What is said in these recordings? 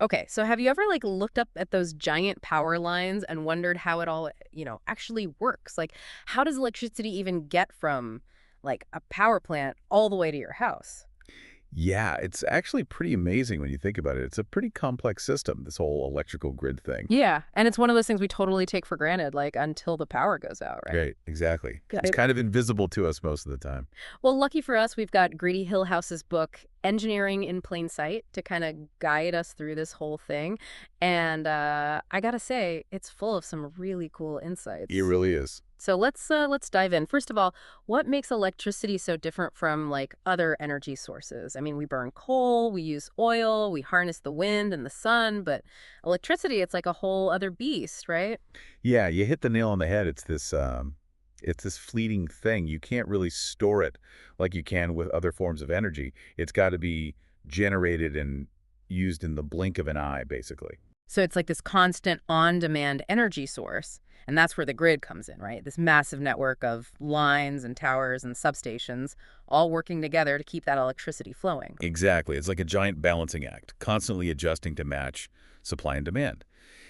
Okay, so have you ever like looked up at those giant power lines and wondered how it all, actually works? Like, how does electricity even get from like a power plant all the way to your house? Yeah, it's actually pretty amazing when you think about it. It's a pretty complex system, this whole electrical grid thing. Yeah, and it's one of those things we totally take for granted, like until the power goes out, right? Right, exactly. Got It's it. kind of invisible to us most of the time. Well, lucky for us, we've got Grady Hillhouse's book, Engineering in Plain Sight, to kind of guide us through this whole thing. And I gotta say, it's full of some really cool It insights. really is. So let's dive in. First of all, what makes electricity so different from like other energy sources? I mean, we burn coal, we use oil, we harness the wind and the sun, but electricity, it's like a whole other beast, right? Yeah, you hit the nail on the head. It's this fleeting thing. You can't really store it like you can with other forms of energy. It's got to be generated and used in the blink of an eye, basically. So it's like this constant on-demand energy source. And that's where the grid comes in, right? This massive network of lines and towers and substations all working together to keep that electricity flowing. Exactly. It's like a giant balancing act, constantly adjusting to match supply and demand.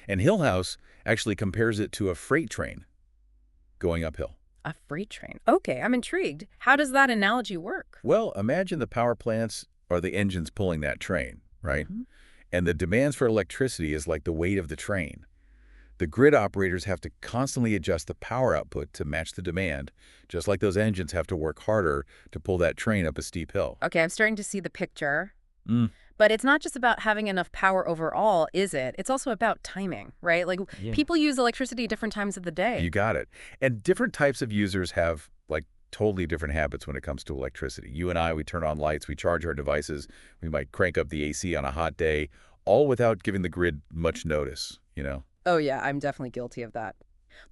And Hillhouse actually compares it to a freight train going uphill. A freight train. Okay, I'm intrigued. How does that analogy work? Well, imagine the power plants are the engines pulling that train, right? Mhm. And the demands for electricity is like the weight of the train. The grid operators have to constantly adjust the power output to match the demand, just like those engines have to work harder to pull that train up a steep hill. Okay, I'm starting to see the picture. Mm, But it's not just about having enough power overall, is it? It's also about timing, right? Like yeah. people use electricity at different times of the You day. got it. And different types of users have like totally different habits when it comes to electricity. You and I, we turn on lights, we charge our devices, we might crank up the AC on a hot day, all without giving the grid much notice. Oh, yeah, I'm definitely guilty of that.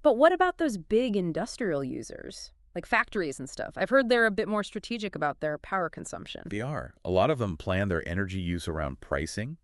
But what about those big industrial users, like factories and stuff? I've heard they're a bit more strategic about their power consumption. They are. A lot of them plan their energy use around pricing,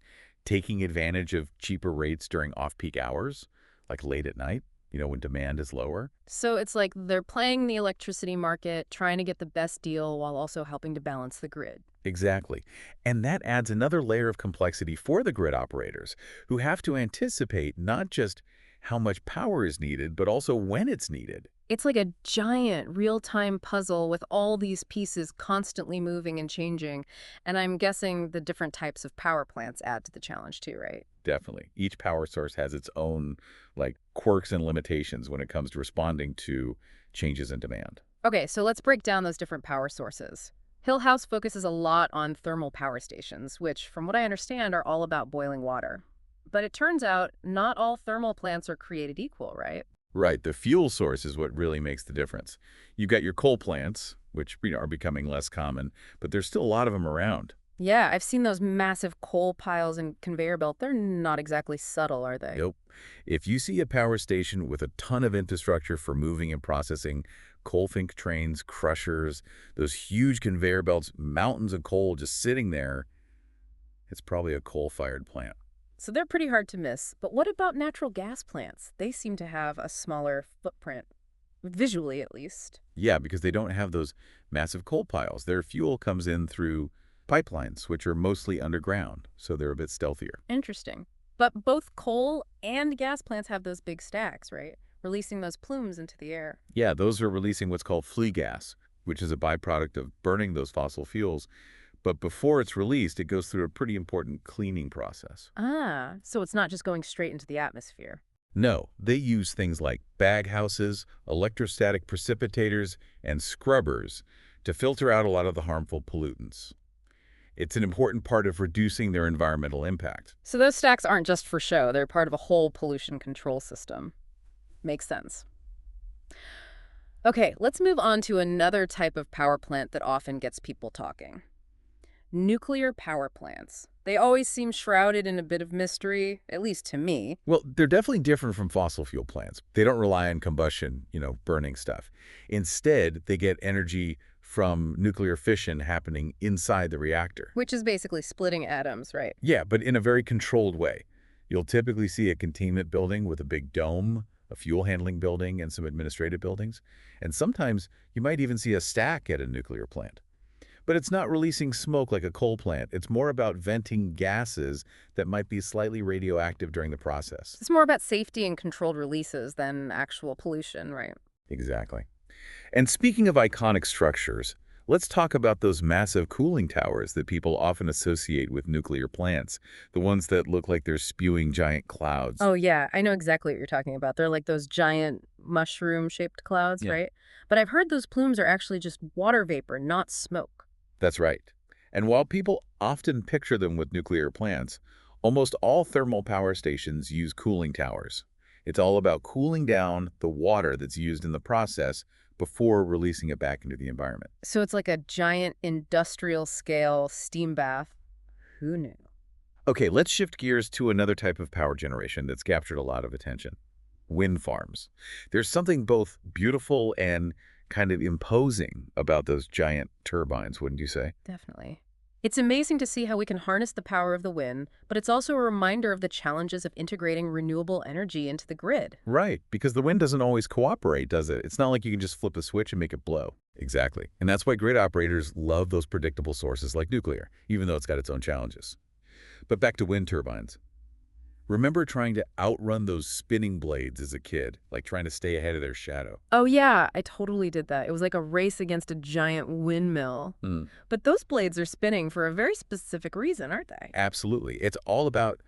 taking advantage of cheaper rates during off-peak hours, like late at night, when demand is lower. So it's like they're playing the electricity market, trying to get the best deal while also helping to balance the grid. Exactly. And that adds another layer of complexity for the grid operators, who have to anticipate not just how much power is needed, but also when it's needed. It's like a giant real-time puzzle with all these pieces constantly moving and changing. And I'm guessing the different types of power plants add to the challenge too, right? Definitely. Each power source has its own, like, quirks and limitations when it comes to responding to changes in demand. Okay, so let's break down those different power sources. Hill House focuses a lot on thermal power stations, which, from what I understand, are all about boiling water. But it turns out not all thermal plants are created equal, right? Right. The fuel source is what really makes the difference. You've got your coal plants, which are becoming less common, but there's still a lot of them around. Yeah, I've seen those massive coal piles and conveyor belt. They're not exactly subtle, are they? Nope. If you see a power station with a ton of infrastructure for moving and processing, coal fink trains, crushers, those huge conveyor belts, mountains of coal just sitting there, it's probably a coal-fired plant. So they're pretty hard to miss. But what about natural gas plants? They seem to have a smaller footprint, visually at least. Yeah, because they don't have those massive coal piles. Their fuel comes in through pipelines, which are mostly underground, so they're a bit stealthier. Interesting. But both coal and gas plants have those big stacks, right? Releasing those plumes into the air. Yeah, those are releasing what's called flue gas, which is a byproduct of burning those fossil fuels. But before it's released, it goes through a pretty important cleaning process. Ah, so it's not just going straight into the atmosphere. No, they use things like baghouses, electrostatic precipitators, and scrubbers to filter out a lot of the harmful pollutants. It's an important part of reducing their environmental impact. So those stacks aren't just for show, they're part of a whole pollution control system. Makes sense. Okay, let's move on to another type of power plant that often gets people talking. Nuclear power plants. They always seem shrouded in a bit of mystery, at least to me. Well, they're definitely different from fossil fuel plants. They don't rely on combustion, burning stuff. Instead, they get energy from nuclear fission happening inside the reactor. Which is basically splitting atoms, right? Yeah, but in a very controlled way. You'll typically see a containment building with a big dome, a fuel handling building, and some administrative buildings. And sometimes you might even see a stack at a nuclear plant. But it's not releasing smoke like a coal plant. It's more about venting gases that might be slightly radioactive during the process. It's more about safety and controlled releases than actual pollution, right? Exactly. And speaking of iconic structures, let's talk about those massive cooling towers that people often associate with nuclear plants, the ones that look like they're spewing giant clouds. Oh, yeah, I know exactly what you're talking about. They're like those giant mushroom-shaped clouds, Yeah, right? But I've heard those plumes are actually just water vapor, not smoke. that's right. And while people often picture them with nuclear plants, almost all thermal power stations use cooling towers. It's all about cooling down the water that's used in the process before releasing it back into the environment. So it's like a giant industrial-scale steam bath. Who knew? Okay, let's shift gears to another type of power generation that's captured a lot of attention. Wind farms. There's something both beautiful and kind of imposing about those giant turbines, wouldn't you say? Definitely. It's amazing to see how we can harness the power of the wind, but it's also a reminder of the challenges of integrating renewable energy into the grid. Right, because the wind doesn't always cooperate, does it? It's not like you can just flip a switch and make it blow. Exactly. And that's why grid operators love those predictable sources like nuclear, even though it's got its own challenges. But back to wind turbines. Remember trying to outrun those spinning blades as a kid, like trying to stay ahead of their shadow? Oh, yeah, I totally did that. It was like a race against a giant windmill. Hmm. But those blades are spinning for a very specific reason, aren't they? Absolutely. It's all about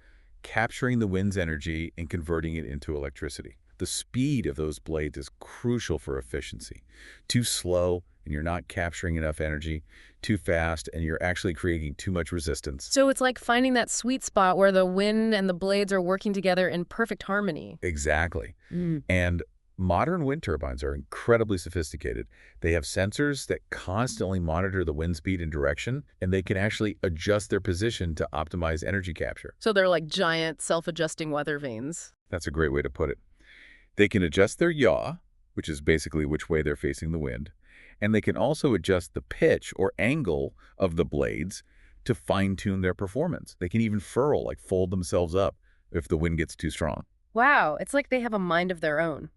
capturing the wind's energy and converting it into electricity. The speed of those blades is crucial for efficiency. Too slow and you're not capturing enough energy. Too fast and you're actually creating too much resistance. So it's like finding that sweet spot where the wind and the blades are working together in perfect harmony. Exactly. Mm. And modern wind turbines are incredibly sophisticated. They have sensors that constantly monitor the wind speed and direction, and they can actually adjust their position to optimize energy capture. So they're like giant self-adjusting weather vanes. That's a great way to put it. They can adjust their yaw, which is basically which way they're facing the wind, and they can also adjust the pitch or angle of the blades to fine-tune their performance. They can even furl, like fold themselves up if the wind gets too strong. Wow, it's like they have a mind of their own.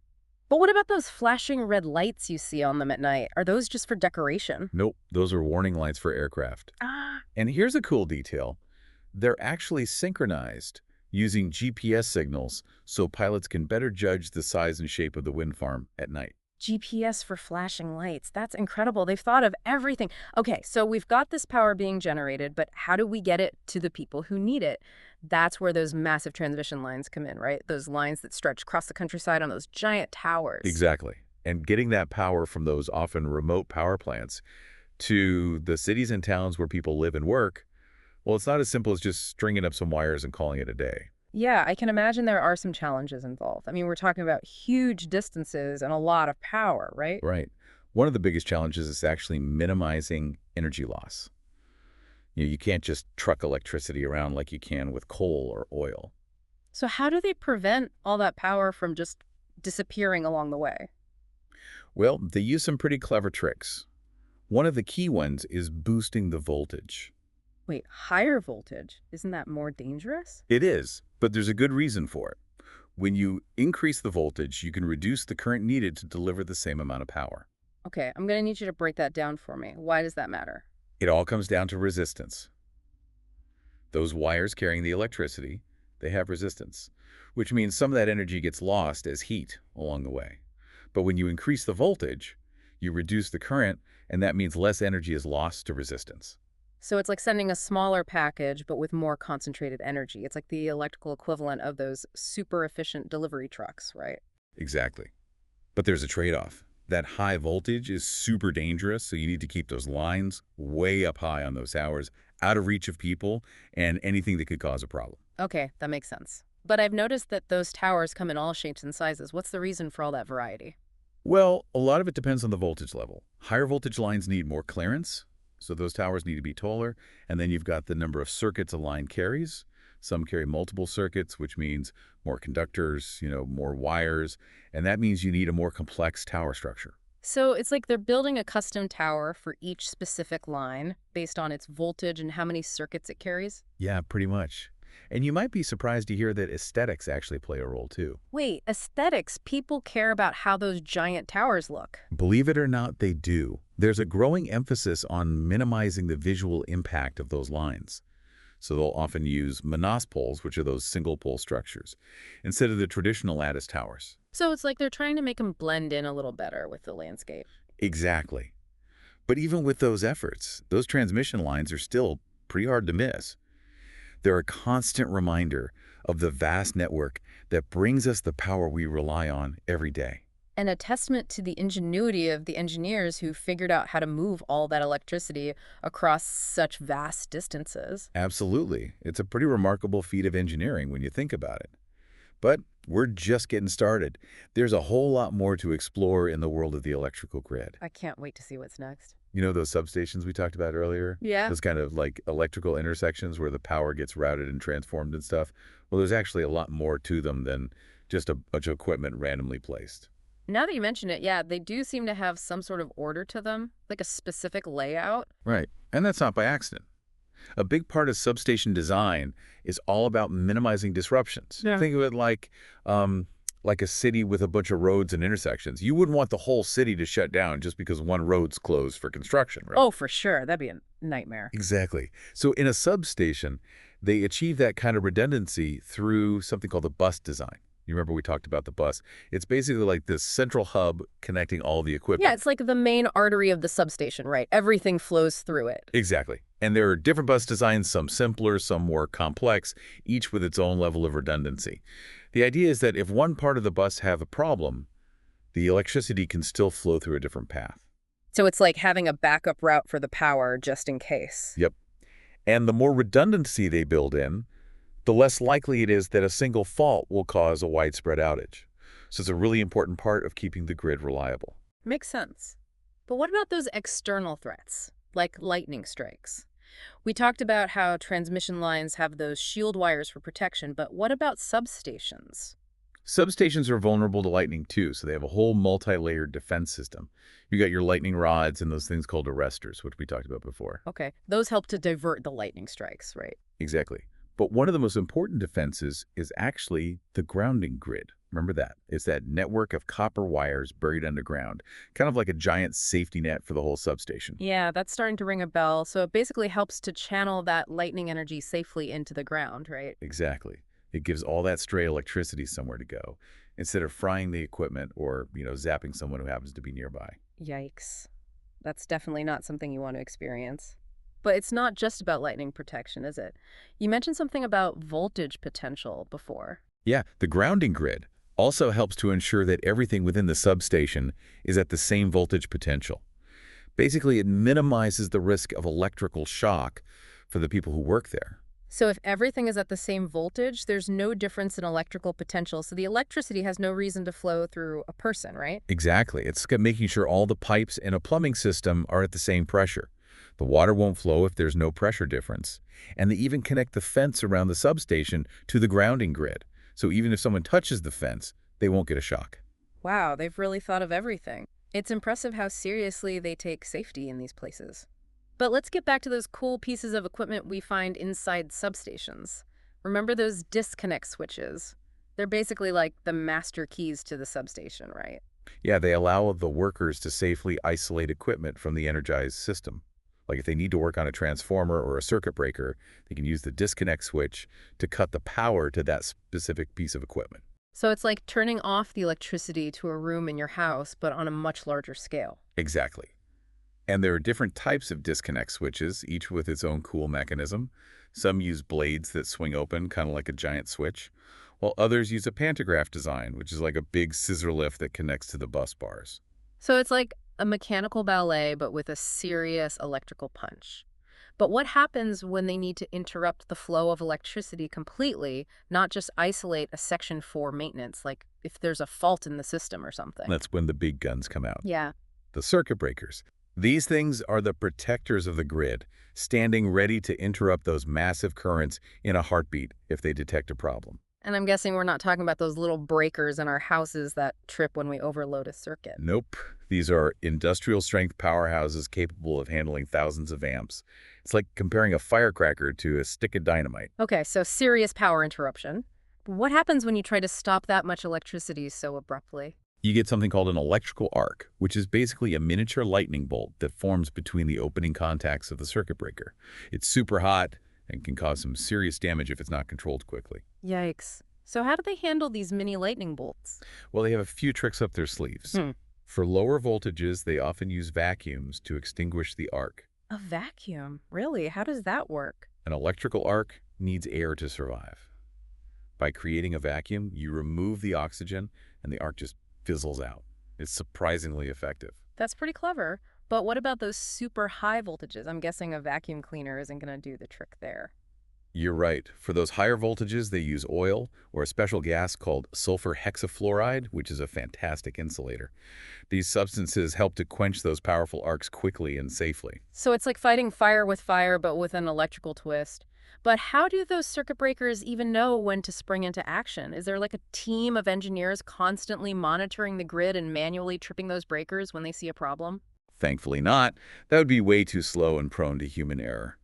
But what about those flashing red lights you see on them at night? Are those just for decoration? Nope, those are warning lights for aircraft. Ah. And here's a cool detail. They're actually synchronized using GPS signals so pilots can better judge the size and shape of the wind farm at night. GPS for flashing lights. That's incredible. They've thought of everything. Okay, so we've got this power being generated, but how do we get it to the people who need it? That's where those massive transmission lines come in, right? Those lines that stretch across the countryside on those giant towers. Exactly. And getting that power from those often remote power plants to the cities and towns where people live and work, well, it's not as simple as just stringing up some wires and calling it a day. Yeah, I can imagine there are some challenges involved. I mean, we're talking about huge distances and a lot of power, right? Right. One of the biggest challenges is actually minimizing energy loss. You can't just truck electricity around like you can with coal or oil. So how do they prevent all that power from just disappearing along the way? Well, they use some pretty clever tricks. One of the key ones is boosting the voltage. Wait, higher voltage? Isn't that more dangerous? It is, but there's a good reason for it. When you increase the voltage, you can reduce the current needed to deliver the same amount of power. Okay, I'm going to need you to break that down for me. Why does that matter? It all comes down to resistance. Those wires carrying the electricity, they have resistance, which means some of that energy gets lost as heat along the way. But when you increase the voltage, you reduce the current, and that means less energy is lost to resistance. So it's like sending a smaller package, but with more concentrated energy. It's like the electrical equivalent of those super efficient delivery trucks, right? Exactly. But there's a trade-off. That high voltage is super dangerous, so you need to keep those lines way up high on those towers, out of reach of people, and anything that could cause a problem. Okay, that makes sense. But I've noticed that those towers come in all shapes and sizes. What's the reason for all that variety? Well, a lot of it depends on the voltage level. Higher voltage lines need more clearance, so those towers need to be taller, and then you've got the number of circuits a line carries. Some carry multiple circuits, which means more conductors, more wires, and that means you need a more complex tower structure. So it's like they're building a custom tower for each specific line based on its voltage and how many circuits it carries? Yeah, pretty much. And you might be surprised to hear that aesthetics actually play a role too. Wait, aesthetics. People care about how those giant towers look. Believe it or not, they do. There's a growing emphasis on minimizing the visual impact of those lines. So they'll often use monos poles, which are those single pole structures, instead of the traditional lattice towers. So it's like they're trying to make them blend in a little better with the landscape. Exactly. But even with those efforts, those transmission lines are still pretty hard to miss. They're a constant reminder of the vast network that brings us the power we rely on every day. And a testament to the ingenuity of the engineers who figured out how to move all that electricity across such vast distances. Absolutely. It's a pretty remarkable feat of engineering when you think about it. But we're just getting started. There's a whole lot more to explore in the world of the electrical grid. I can't wait to see what's next. You know those substations we talked about earlier? Yeah. Those kind of like electrical intersections where the power gets routed and transformed and stuff? Well, there's actually a lot more to them than just a bunch of equipment randomly placed. Now that you mention it, yeah, they do seem to have some sort of order to them, like a specific layout. Right. And that's not by accident. A big part of substation design is all about minimizing disruptions. Yeah. Think of it like a city with a bunch of roads and intersections. You wouldn't want the whole city to shut down just because one road's closed for construction, right? Oh, for sure. That'd be a nightmare. Exactly. So in a substation, they achieve that kind of redundancy through something called the bus design. You remember we talked about the bus. It's basically like this central hub connecting all the equipment. Yeah, it's like the main artery of the substation, right? Everything flows through it. Exactly. And there are different bus designs, some simpler, some more complex, each with its own level of redundancy. The idea is that if one part of the bus have a problem, the electricity can still flow through a different path. So it's like having a backup route for the power just in case. Yep. And the more redundancy they build in, the less likely it is that a single fault will cause a widespread outage. So it's a really important part of keeping the grid reliable. Makes sense. But what about those external threats, like lightning strikes? We talked about how transmission lines have those shield wires for protection, but what about substations? Substations are vulnerable to lightning too, so they have a whole multi-layered defense system. You got your lightning rods and those things called arresters, which we talked about before. Okay, those help to divert the lightning strikes, right? Exactly. But one of the most important defenses is actually the grounding grid. Remember that? It's that network of copper wires buried underground, kind of like a giant safety net for the whole substation. Yeah, that's starting to ring a bell. So it basically helps to channel that lightning energy safely into the ground, right? Exactly. It gives all that stray electricity somewhere to go, instead of frying the equipment or, zapping someone who happens to be nearby. Yikes. That's definitely not something you want to experience. But it's not just about lightning protection, is it? You mentioned something about voltage potential before. Yeah, the grounding grid also helps to ensure that everything within the substation is at the same voltage potential. Basically, it minimizes the risk of electrical shock for the people who work there. So if everything is at the same voltage, there's no difference in electrical potential, so the electricity has no reason to flow through a person, right? Exactly. It's making sure all the pipes in a plumbing system are at the same pressure. The water won't flow if there's no pressure difference. And they even connect the fence around the substation to the grounding grid. So even if someone touches the fence, they won't get a shock. Wow, they've really thought of everything. It's impressive how seriously they take safety in these places. But let's get back to those cool pieces of equipment we find inside substations. Remember those disconnect switches? They're basically like the master keys to the substation, right? Yeah, they allow the workers to safely isolate equipment from the energized system. Like if they need to work on a transformer or a circuit breaker, they can use the disconnect switch to cut the power to that specific piece of equipment. So it's like turning off the electricity to a room in your house, but on a much larger scale. Exactly. And there are different types of disconnect switches, each with its own cool mechanism. Some use blades that swing open, kind of like a giant switch, while others use a pantograph design, which is like a big scissor lift that connects to the bus bars. So it's like a mechanical ballet, but with a serious electrical punch. But what happens when they need to interrupt the flow of electricity completely, not just isolate a section for maintenance, like if there's a fault in the system or something? That's when the big guns come out. Yeah. The circuit breakers. These things are the protectors of the grid, standing ready to interrupt those massive currents in a heartbeat if they detect a problem. And I'm guessing we're not talking about those little breakers in our houses that trip when we overload a circuit. Nope. These are industrial-strength powerhouses capable of handling thousands of amps. It's like comparing a firecracker to a stick of dynamite. Okay, so serious power interruption. What happens when you try to stop that much electricity so abruptly? You get something called an electrical arc, which is basically a miniature lightning bolt that forms between the opening contacts of the circuit breaker. It's super hot and can cause some serious damage if it's not controlled quickly. Yikes. So how do they handle these mini lightning bolts? Well, they have a few tricks up their sleeves. Hmm. For lower voltages, they often use vacuums to extinguish the arc. A vacuum? Really? How does that work? An electrical arc needs air to survive. By creating a vacuum, you remove the oxygen and the arc just fizzles out. It's surprisingly effective. That's pretty clever. But what about those super high voltages? I'm guessing a vacuum cleaner isn't going to do the trick there. You're right. For those higher voltages, they use oil or a special gas called sulfur hexafluoride, which is a fantastic insulator. These substances help to quench those powerful arcs quickly and safely. So it's like fighting fire, but with an electrical twist. But how do those circuit breakers even know when to spring into action? Is there like a team of engineers constantly monitoring the grid and manually tripping those breakers when they see a problem? Thankfully not. That would be way too slow and prone to human error.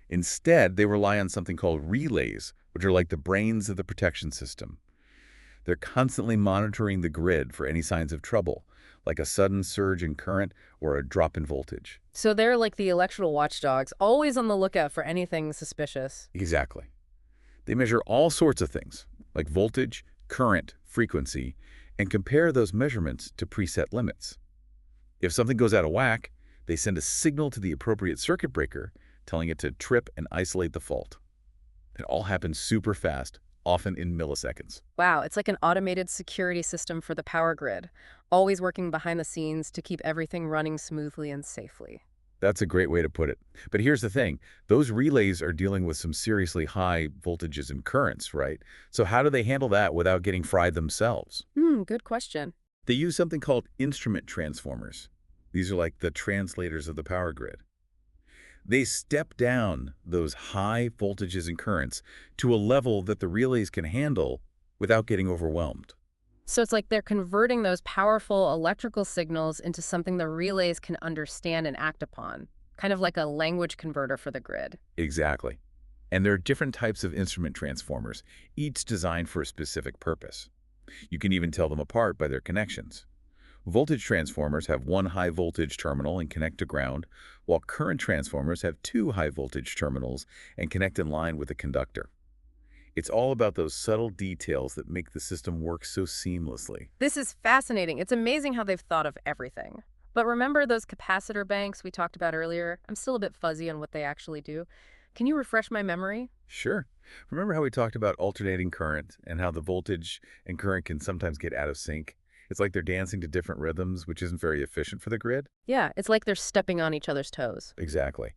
Instead, they rely on something called relays, which are like the brains of the protection system. They're constantly monitoring the grid for any signs of trouble, like a sudden surge in current or a drop in voltage. So they're like the electrical watchdogs, always on the lookout for anything suspicious. Exactly. They measure all sorts of things, like voltage, current, frequency, and compare those measurements to preset limits. If something goes out of whack, they send a signal to the appropriate circuit breaker, telling it to trip and isolate the fault. It all happens super fast, often in milliseconds. Wow, it's like an automated security system for the power grid, always working behind the scenes to keep everything running smoothly and safely. That's a great way to put it. But here's the thing. Those relays are dealing with some seriously high voltages and currents, right? So how do they handle that without getting fried themselves? Good question. They use something called instrument transformers. These are like the translators of the power grid. They step down those high voltages and currents to a level that the relays can handle without getting overwhelmed. So it's like they're converting those powerful electrical signals into something the relays can understand and act upon, kind of like a language converter for the grid. Exactly. And there are different types of instrument transformers, each designed for a specific purpose. You can even tell them apart by their connections. Voltage transformers have one high voltage terminal and connect to ground, while current transformers have two high voltage terminals and connect in line with a conductor. It's all about those subtle details that make the system work so seamlessly. This is fascinating. It's amazing how they've thought of everything. But remember those capacitor banks we talked about earlier? I'm still a bit fuzzy on what they actually do. Can you refresh my memory? Sure. Remember how we talked about alternating current and how the voltage and current can sometimes get out of sync? It's like they're dancing to different rhythms, which isn't very efficient for the grid. Yeah, it's like they're stepping on each other's toes. Exactly.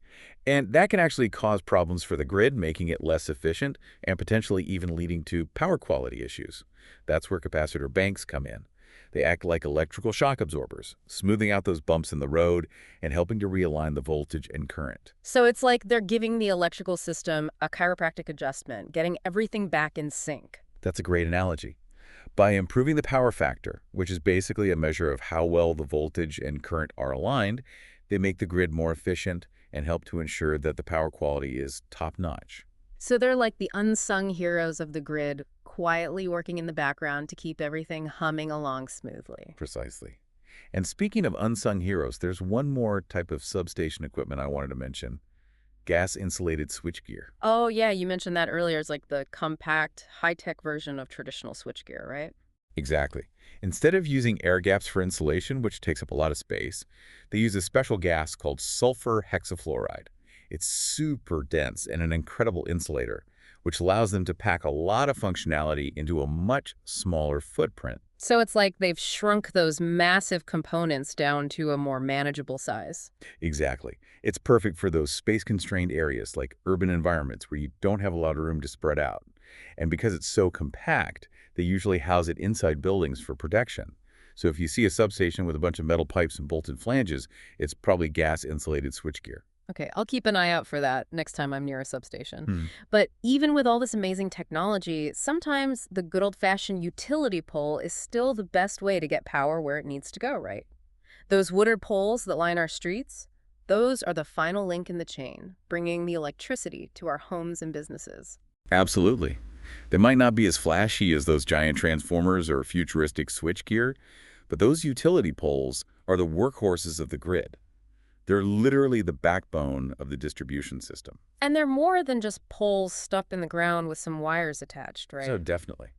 And that can actually cause problems for the grid, making it less efficient and potentially even leading to power quality issues. That's where capacitor banks come in. They act like electrical shock absorbers, smoothing out those bumps in the road and helping to realign the voltage and current. So it's like they're giving the electrical system a chiropractic adjustment, getting everything back in sync. That's a great analogy. By improving the power factor, which is basically a measure of how well the voltage and current are aligned, they make the grid more efficient and help to ensure that the power quality is top-notch. So they're like the unsung heroes of the grid, quietly working in the background to keep everything humming along smoothly. Precisely. And speaking of unsung heroes, there's one more type of substation equipment I wanted to mention: gas-insulated switchgear. Oh, yeah, you mentioned that earlier. It's like the compact, high-tech version of traditional switchgear, right? Exactly. Instead of using air gaps for insulation, which takes up a lot of space, they use a special gas called sulfur hexafluoride. It's super dense and an incredible insulator, which allows them to pack a lot of functionality into a much smaller footprint. So it's like they've shrunk those massive components down to a more manageable size. Exactly. It's perfect for those space-constrained areas like urban environments where you don't have a lot of room to spread out. And because it's so compact, they usually house it inside buildings for protection. So if you see a substation with a bunch of metal pipes and bolted flanges, it's probably gas-insulated switchgear. Okay, I'll keep an eye out for that next time I'm near a substation. Hmm. But even with all this amazing technology, sometimes the good old-fashioned utility pole is still the best way to get power where it needs to go, right? Those wooded poles that line our streets, Those are the final link in the chain, bringing the electricity to our homes and businesses. Absolutely. They might not be as flashy as those giant transformers or futuristic switchgear, but those utility poles are the workhorses of the grid. They're literally the backbone of the distribution system. And they're more than just poles stuck in the ground with some wires attached, So right? definitely,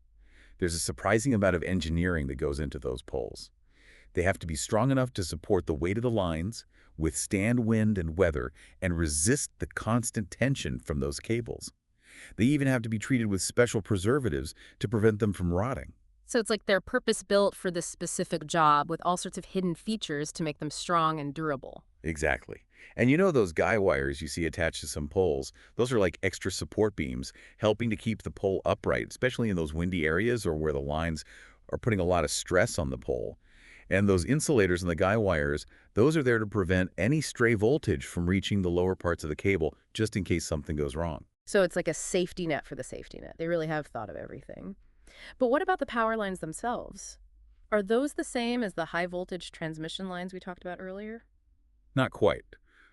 there's a surprising amount of engineering that goes into those poles. They have to be strong enough to support the weight of the lines, withstand wind and weather, and resist the constant tension from those cables. They even have to be treated with special preservatives to prevent them from rotting. So it's like they're purpose built for this specific job with all sorts of hidden features to make them strong and durable. Exactly. And you know those guy wires you see attached to some poles? Those are like extra support beams, helping to keep the pole upright, especially in those windy areas or where the lines are putting a lot of stress on the pole. And those insulators and the guy wires, those are there to prevent any stray voltage from reaching the lower parts of the cable, just in case something goes wrong. So it's like a safety net for the safety net. They really have thought of everything. But what about the power lines themselves? Are those the same as the high voltage transmission lines we talked about earlier? Not quite.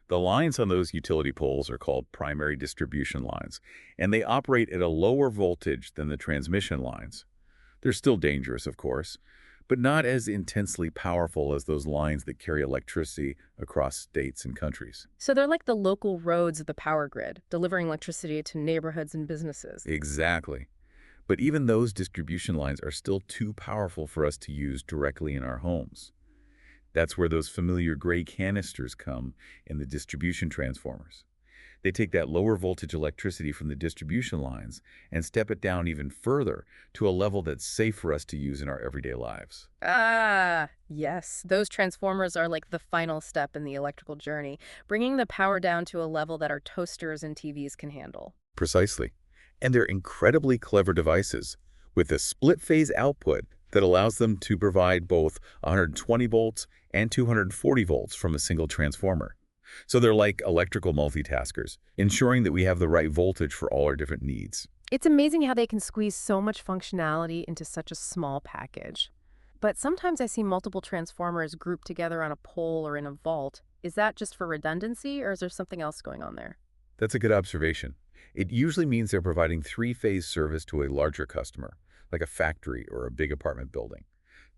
The lines on those utility poles are called primary distribution lines, and they operate at a lower voltage than the transmission lines. They're still dangerous, of course, but not as intensely powerful as those lines that carry electricity across states and countries. So they're like the local roads of the power grid, delivering electricity to neighborhoods and businesses. Exactly. But even those distribution lines are still too powerful for us to use directly in our homes. That's where those familiar gray canisters come in the distribution transformers. They take that lower voltage electricity from the distribution lines and step it down even further to a level that's safe for us to use in our everyday lives. Ah, yes. Those transformers are like the final step in the electrical journey, bringing the power down to a level that our toasters and TVs can handle. Precisely. And they're incredibly clever devices with a split-phase output that allows them to provide both 120 volts and 240 volts from a single transformer. So they're like electrical multitaskers, ensuring that we have the right voltage for all our different needs. It's amazing how they can squeeze so much functionality into such a small package. But sometimes I see multiple transformers grouped together on a pole or in a vault. Is that just for redundancy, or is there something else going on there? That's a good observation. It usually means they're providing three-phase service to a larger customer, like a factory or a big apartment building.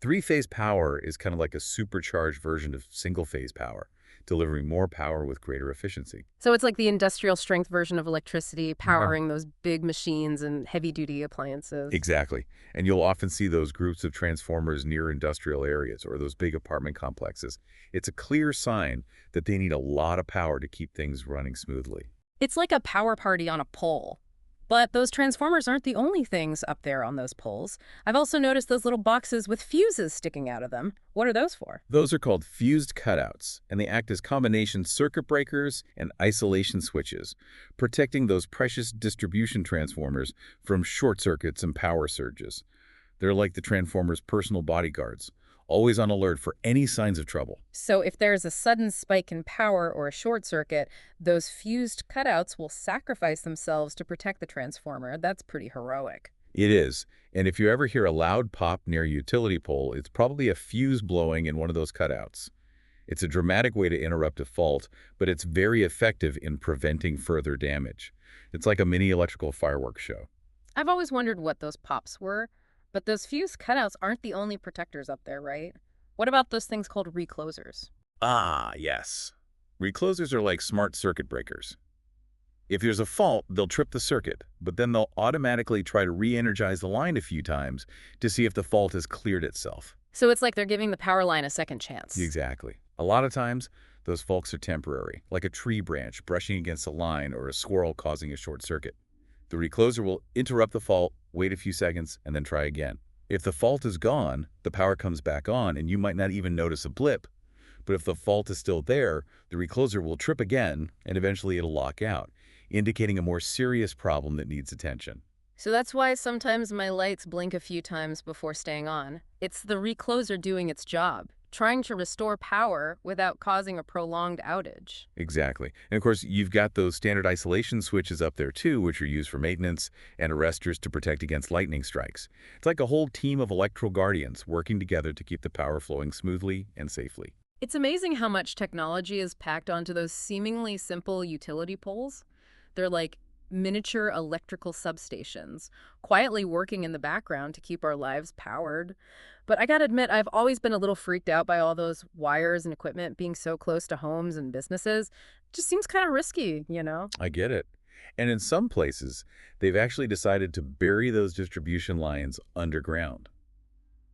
Three-phase power is kind of like a supercharged version of single-phase power, delivering more power with greater efficiency. So it's like the industrial strength version of electricity Yeah. powering those big machines and heavy-duty appliances. Exactly. And you'll often see those groups of transformers near industrial areas or those big apartment complexes. It's a clear sign that they need a lot of power to keep things running smoothly. It's like a power party on a pole. But those transformers aren't the only things up there on those poles. I've also noticed those little boxes with fuses sticking out of them. What are those for? Those are called fused cutouts, and they act as combination circuit breakers and isolation switches, protecting those precious distribution transformers from short circuits and power surges. They're like the transformer's personal bodyguards, always on alert for any signs of trouble. So if there's a sudden spike in power or a short circuit, those fused cutouts will sacrifice themselves to protect the transformer. That's pretty heroic. It is, and if you ever hear a loud pop near a utility pole, it's probably a fuse blowing in one of those cutouts. It's a dramatic way to interrupt a fault, but it's very effective in preventing further damage. It's like a mini electrical fireworks show. I've always wondered what those pops were, but those fused cutouts aren't the only protectors up there, right? What about those things called reclosers? Ah, yes. Reclosers are like smart circuit breakers. If there's a fault, they'll trip the circuit, but then they'll automatically try to re-energize the line a few times to see if the fault has cleared itself. So it's like they're giving the power line a second chance. Exactly. A lot of times, those faults are temporary, like a tree branch brushing against a line or a squirrel causing a short circuit. The recloser will interrupt the fault, wait a few seconds, and then try again. If the fault is gone, the power comes back on and you might not even notice a blip. But if the fault is still there, the recloser will trip again and eventually it'll lock out, indicating a more serious problem that needs attention. So that's why sometimes my lights blink a few times before staying on. It's the recloser doing its job, trying to restore power without causing a prolonged outage. Exactly. And of course, you've got those standard isolation switches up there too, which are used for maintenance and arresters to protect against lightning strikes. It's like a whole team of electrical guardians working together to keep the power flowing smoothly and safely. It's amazing how much technology is packed onto those seemingly simple utility poles. They're like miniature electrical substations, quietly working in the background to keep our lives powered. But I gotta admit, I've always been a little freaked out by all those wires and equipment being so close to homes and businesses. Just seems kind of risky, you know? I get it. And in some places, they've actually decided to bury those distribution lines underground.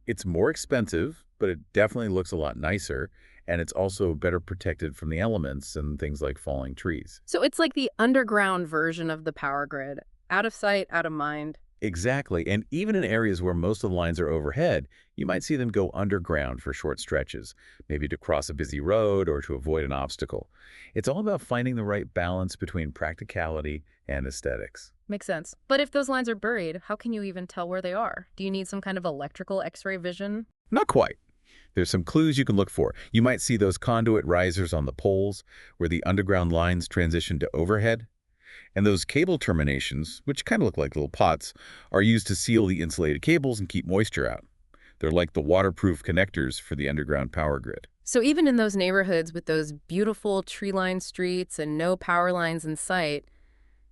It's more expensive, but it definitely looks a lot nicer, and it's also better protected from the elements and things like falling trees. So it's like the underground version of the power grid. Out of sight, out of mind. Exactly, and even in areas where most of the lines are overhead, you might see them go underground for short stretches, maybe to cross a busy road or to avoid an obstacle. It's all about finding the right balance between practicality and aesthetics. Makes sense. But if those lines are buried, how can you even tell where they are? Do you need some kind of electrical X-ray vision? Not quite. There's some clues you can look for. You might see those conduit risers on the poles where the underground lines transition to overhead. And those cable terminations, which kind of look like little pots, are used to seal the insulated cables and keep moisture out. They're like the waterproof connectors for the underground power grid. So even in those neighborhoods with those beautiful tree-lined streets and no power lines in sight,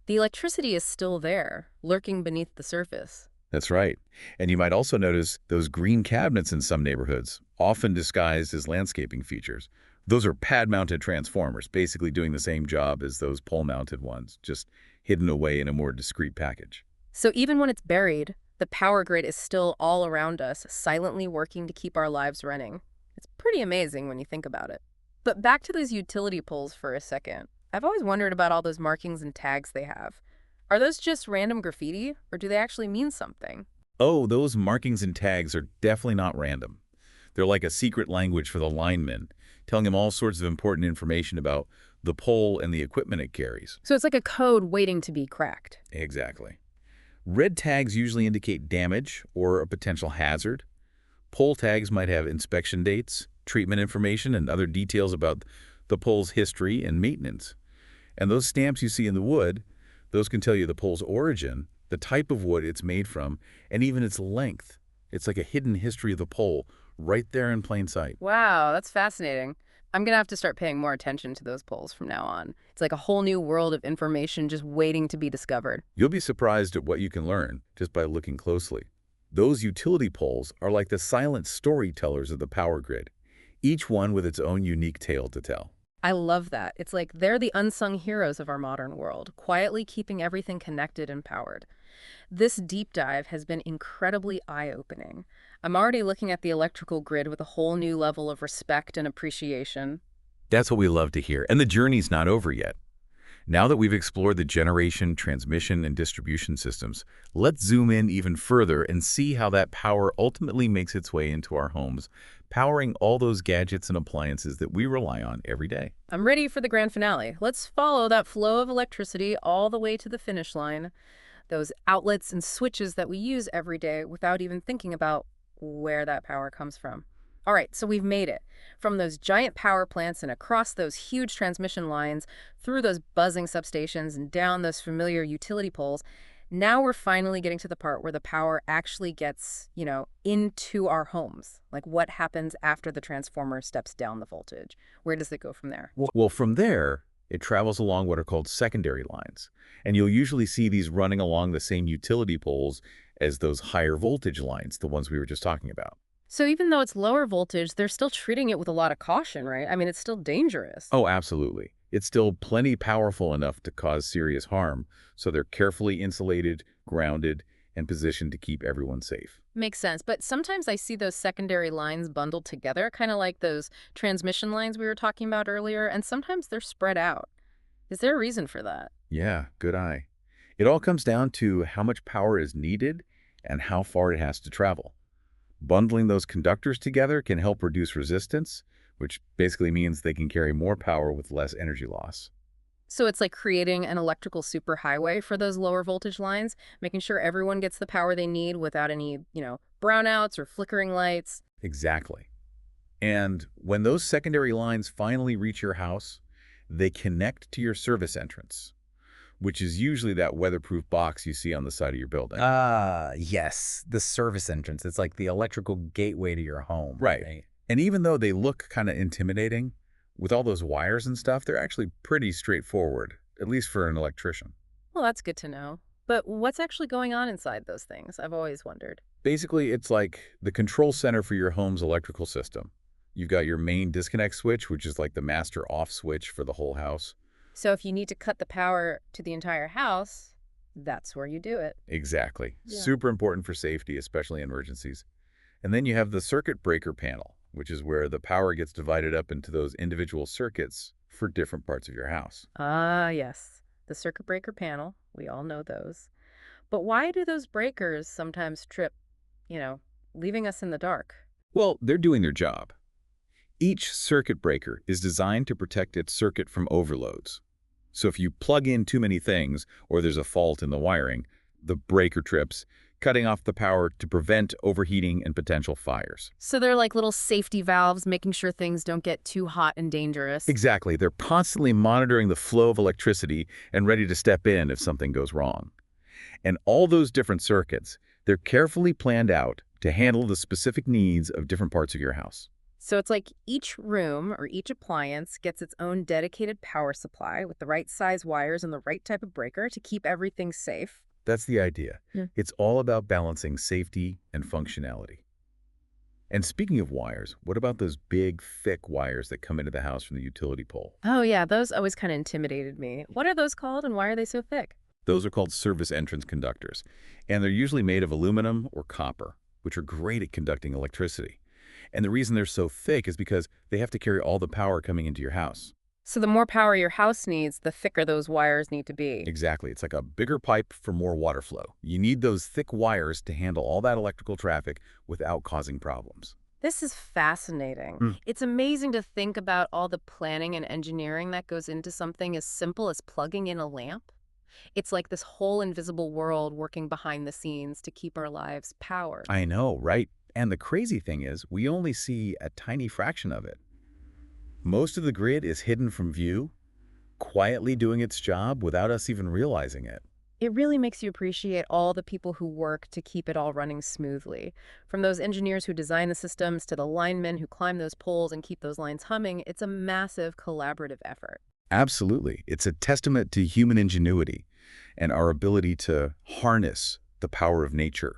the electricity is still there, lurking beneath the surface. That's right. And you might also notice those green cabinets in some neighborhoods, often disguised as landscaping features. Those are pad-mounted transformers, basically doing the same job as those pole-mounted ones, just hidden away in a more discreet package. So even when it's buried, the power grid is still all around us, silently working to keep our lives running. It's pretty amazing when you think about it. But back to those utility poles for a second. I've always wondered about all those markings and tags they have. Are those just random graffiti, or do they actually mean something? Oh, those markings and tags are definitely not random. They're like a secret language for the linemen, telling them all sorts of important information about the pole and the equipment it carries. So it's like a code waiting to be cracked. Exactly. Red tags usually indicate damage or a potential hazard. Pole tags might have inspection dates, treatment information, and other details about the pole's history and maintenance. And those stamps you see in the wood, those can tell you the pole's origin, the type of wood it's made from, and even its length. It's like a hidden history of the pole right there in plain sight. Wow, that's fascinating. I'm going to have to start paying more attention to those poles from now on. It's like a whole new world of information just waiting to be discovered. You'll be surprised at what you can learn just by looking closely. Those utility poles are like the silent storytellers of the power grid, each one with its own unique tale to tell. I love that. It's like they're the unsung heroes of our modern world, quietly keeping everything connected and powered. This deep dive has been incredibly eye-opening. I'm already looking at the electrical grid with a whole new level of respect and appreciation. That's what we love to hear, and the journey's not over yet. Now that we've explored the generation, transmission, and distribution systems, let's zoom in even further and see how that power ultimately makes its way into our homes, powering all those gadgets and appliances that we rely on every day. I'm ready for the grand finale. Let's follow that flow of electricity all the way to the finish line. Those outlets and switches that we use every day without even thinking about where that power comes from. All right, so we've made it. From those giant power plants and across those huge transmission lines, through those buzzing substations and down those familiar utility poles. Now we're finally getting to the part where the power actually gets, into our homes. Like what happens after the transformer steps down the voltage? Where does it go from there? Well, from there, it travels along what are called secondary lines, and you'll usually see these running along the same utility poles as those higher voltage lines, the ones we were just talking about. So even though it's lower voltage, they're still treating it with a lot of caution, right? I mean, it's still dangerous. Oh, absolutely. It's still plenty powerful enough to cause serious harm, so they're carefully insulated, grounded, and positioned to keep everyone safe. Makes sense. But sometimes I see those secondary lines bundled together, kind of like those transmission lines we were talking about earlier, and sometimes they're spread out. Is there a reason for that? Yeah, good eye. It all comes down to how much power is needed and how far it has to travel. Bundling those conductors together can help reduce resistance, which basically means they can carry more power with less energy loss. So it's like creating an electrical superhighway for those lower voltage lines, making sure everyone gets the power they need without any, brownouts or flickering lights. Exactly. And when those secondary lines finally reach your house, they connect to your service entrance, which is usually that weatherproof box you see on the side of your building. Ah, yes, the service entrance. It's like the electrical gateway to your home. Right. And even though they look kind of intimidating, with all those wires and stuff, they're actually pretty straightforward, at least for an electrician. Well, that's good to know. But what's actually going on inside those things? I've always wondered. Basically, it's like the control center for your home's electrical system. You've got your main disconnect switch, which is like the master off switch for the whole house. So if you need to cut the power to the entire house, that's where you do it. Exactly. Yeah. Super important for safety, especially in emergencies. And then you have the circuit breaker panel, which is where the power gets divided up into those individual circuits for different parts of your house. Ah, yes. The circuit breaker panel. We all know those. But why do those breakers sometimes trip, you know, leaving us in the dark? Well, they're doing their job. Each circuit breaker is designed to protect its circuit from overloads. So if you plug in too many things or there's a fault in the wiring, the breaker trips, cutting off the power to prevent overheating and potential fires. So they're like little safety valves, making sure things don't get too hot and dangerous. Exactly. They're constantly monitoring the flow of electricity and ready to step in if something goes wrong. And all those different circuits, they're carefully planned out to handle the specific needs of different parts of your house. So it's like each room or each appliance gets its own dedicated power supply with the right size wires and the right type of breaker to keep everything safe. That's the idea. Yeah. It's all about balancing safety and functionality. And speaking of wires, what about those big, thick wires that come into the house from the utility pole? Oh, yeah, those always kind of intimidated me. What are those called and why are they so thick? Those are called service entrance conductors, and they're usually made of aluminum or copper, which are great at conducting electricity. And the reason they're so thick is because they have to carry all the power coming into your house. So the more power your house needs, the thicker those wires need to be. Exactly. It's like a bigger pipe for more water flow. You need those thick wires to handle all that electrical traffic without causing problems. This is fascinating. Mm. It's amazing to think about all the planning and engineering that goes into something as simple as plugging in a lamp. It's like this whole invisible world working behind the scenes to keep our lives powered. I know, right? And the crazy thing is, we only see a tiny fraction of it. Most of the grid is hidden from view, quietly doing its job without us even realizing it. It really makes you appreciate all the people who work to keep it all running smoothly. From those engineers who design the systems to the linemen who climb those poles and keep those lines humming, it's a massive collaborative effort. Absolutely. It's a testament to human ingenuity and our ability to harness the power of nature,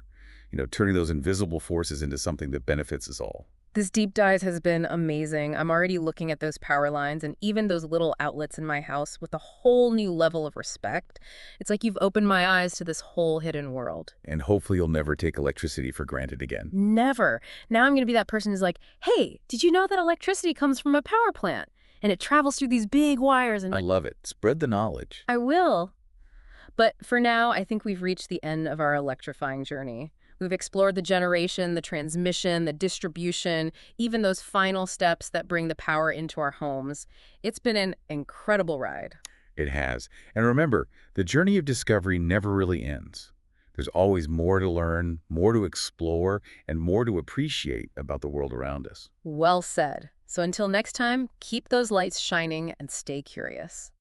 turning those invisible forces into something that benefits us all. This deep dive has been amazing. I'm already looking at those power lines and even those little outlets in my house with a whole new level of respect. It's like you've opened my eyes to this whole hidden world. And hopefully you'll never take electricity for granted again. Never. Now I'm going to be that person who's like, hey, did you know that electricity comes from a power plant? And it travels through these big wires and I love it. Spread the knowledge. I will. But for now, I think we've reached the end of our electrifying journey. We've explored the generation, the transmission, the distribution, even those final steps that bring the power into our homes. It's been an incredible ride. It has. And remember, the journey of discovery never really ends. There's always more to learn, more to explore, and more to appreciate about the world around us. Well said. So until next time, keep those lights shining and stay curious.